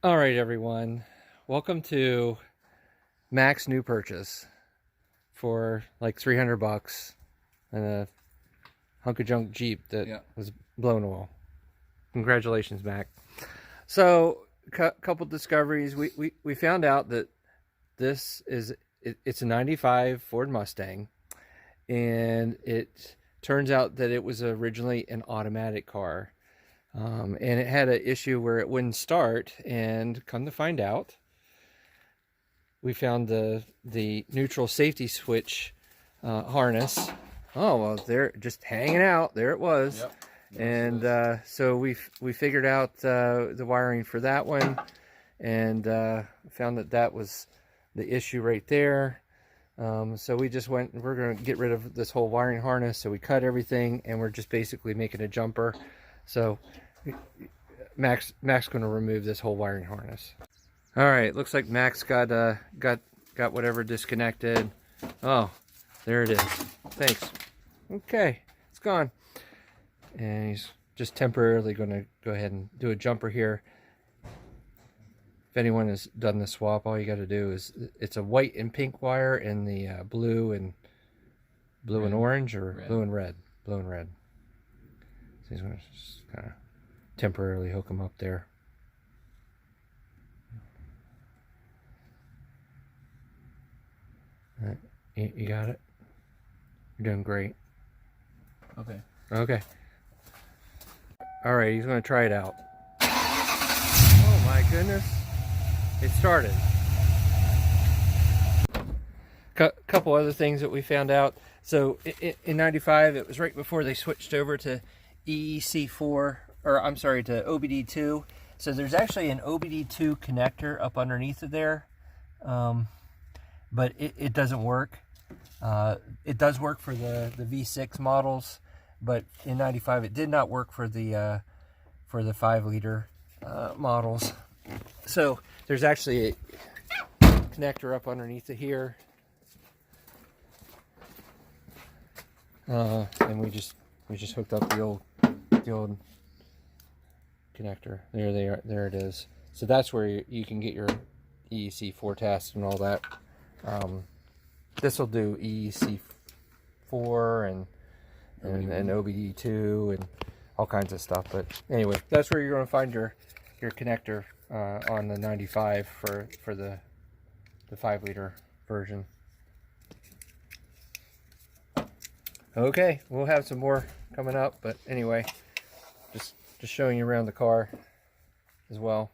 All right, everyone. Welcome to Mac's new purchase for like 300 bucks and a hunk of junk Jeep that was blown oil. Congratulations, Mac. So, couple discoveries. We found out that this is it's a 95 Ford Mustang, and it turns out that it was originally an automatic car. And it had an issue where it wouldn't start, and come to find out, we found the neutral safety switch harness. Oh, well, they're just hanging out. There it was. Yep. And so we figured out the wiring for that one, and found that was the issue right there. So we just went, we're going to get rid of this whole wiring harness. So we cut everything, and we're just basically making a jumper. So Mac's going to remove this whole wiring harness. All right, looks like Mac's got whatever disconnected. Oh, there it is. Thanks. Okay, it's gone. And he's just temporarily going to go ahead and do a jumper here. If anyone has done the swap, all you got to do is, it's a white and pink wire, and the blue and orange, or red. Blue and red. So he's going to just kind of temporarily hook them up there. All right. You got it? You're doing great. Okay. All right, he's going to try it out. Oh my goodness. It started. Couple other things that we found out. So in 95, it was right before they switched over to EEC4, or I'm sorry, to OBD2. So there's actually an OBD2 connector up underneath of there, but it doesn't work. It does work for the V6 models, but in 95 it did not work for the 5-liter models. So there's actually a connector up underneath of here, and we just hooked up the old connector. There it is. So that's where you can get your EEC4 test and all that. This will do EEC4 and OBD2 and all kinds of stuff. But anyway, that's where you're going to find your connector on the 95 for the 5-liter version. Okay, we'll have some more coming up, but anyway, just showing you around the car as well.